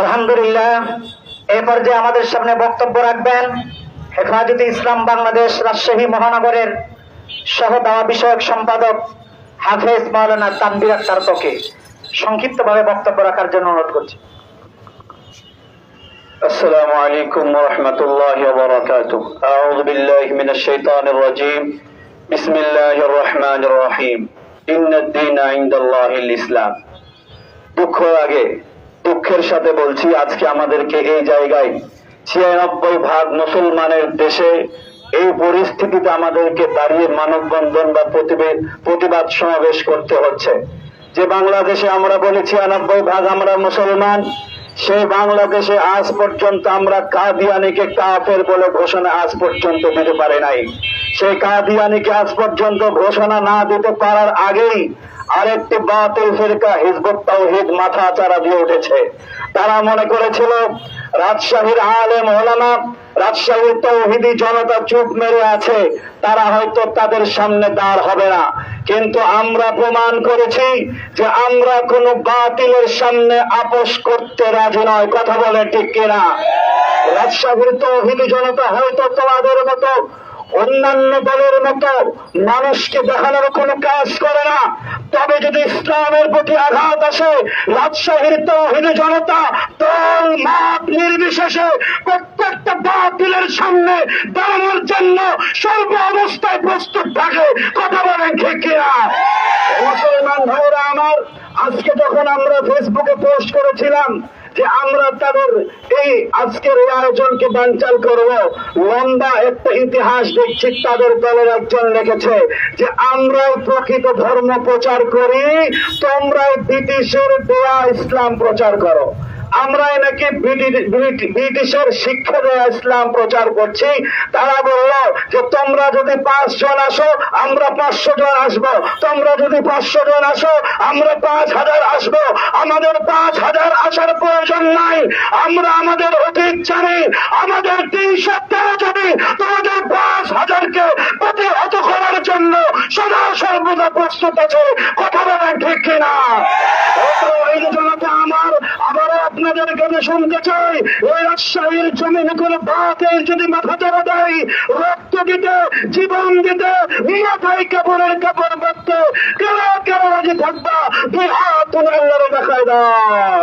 আলহামদুলিল্লাহ, এই পর্যায়ে আমাদের সামনে বক্তব্য রাখবেন হেফাজতে ইসলাম বাংলাদেশ রাজশাহী মহানগরের সহ দাওয়া বিষয়ক সম্পাদক হাফেজ মাওলানা তানভীর আক্তার তোকে সংক্ষিপ্তভাবে বক্তব্য রাখার জন্য অনুরোধ করছি। আসসালামু আলাইকুম ওয়া রাহমাতুল্লাহি ওয়া বারাকাতুহু। আউযু বিল্লাহি মিনাশ শাইতানির রাজীম। বিসমিল্লাহির রহমানির রহিম। ইন্নাদ দীনা ইনদাল্লাহিল ইসলাম। দুঃখের সাথে বলছি, আজকে আমাদেরকে এই জায়গায় ৯৬% মুসলমানের দেশে এই পরিস্থিতিতে আমাদেরকে দাঁড়িয়ে মানববন্ধন বা প্রতিবাদ সমাবেশ করতে হচ্ছে। যে বাংলাদেশে আমরা বলি ৯৬% আমরা মুসলমান, সেই বাংলাদেশে আজ পর্যন্ত আমরা কাদিয়ানীকে কাফের বলে ঘোষণা আজ পর্যন্ত দিতে পারে নাই। সেই কাদিয়ানীকে আজ পর্যন্ত ঘোষণা না দিতে পারার আগেই আরেকটি বাতিল ফিরকা হিজবুত তাওহীদ মাথা চারা দিয়ে উঠেছে। তারা মনে করেছিল রাজশাহীর আলেম ওলামা, রাজশাহীর তাওহীদি জনতা চুপ মেরে আছে, তারা হয়তো তাদের সামনে দাঁড় হবে না। কিন্তু আমরা প্রমাণ করেছি যে আমরা কোনো বাতিলের সামনে আপোষ করতে রাজি নয়। কথা বলে ঠিক কিনা? রাজশাহীর তাওহীদি জনতা হয়তো তোমাদের মতো অন্যান্য দলের মতো মানুষকে দেখানোর কোনো কাজ করে না, তবে যদি ইসলামের প্রতি আঘাত আসে, রাজশাহীর তাওহীদি জনতা দল মত নির্বিশেষে প্রত্যেকটা বাতিলের সামনে দাঁড়ানোর জন্য সর্ব অবস্থায় প্রস্তুত থাকে। কথা বলেন ঠিক কিনা? মুসলমান ভাইরা আমার, আজকে যখন আমরা ফেসবুকে পোস্ট করেছিলাম যে আমরা তাদের এই আজকের এই আয়োজনকে বানচাল করব, লম্বা একটা ইতিহাস দেখছি তাদের দলের একজন লিখেছে যে আমরাই প্রকৃত ধর্ম প্রচার করি, তোমরাই ব্রিটিশের দেয়া ইসলাম প্রচার করো। আমরাই নাকি ব্রিটিশের শিক্ষা দেয়া ইসলাম প্রচার করছি। তারা বলল যে তোমরা যদি ৫ জন আসো আমরা ৫০০ জন আসবো, তোমরা যদি ৫০০ জন আসো আমরা ৫০০০ আসবো। আমাদের ৫০০০ আসার প্রয়োজন নাই, আমরা আমাদের অতীত জানি। আমাদের ৩১৩ যদি তোমাদের ৫০০০কে প্রতিহত করার জন্য সদা সর্বদা প্রস্তুত আছে। কথা বলেন ঠিক কিনা? এই জনতা আমার আবারও আপনাদের কাছে শুনতে চাই, ওই রাজশাহীর জমিনে কোনো বাতিল যদি মাথা ধরা দেয়, রক্ত দিতে, জীবন দিতে, মাথায় কাপড়ের কাপড় বাঁধতে কেন রাজি থাকবা? দুই হাত তুলে আল্লাহরে দেখায় দাও।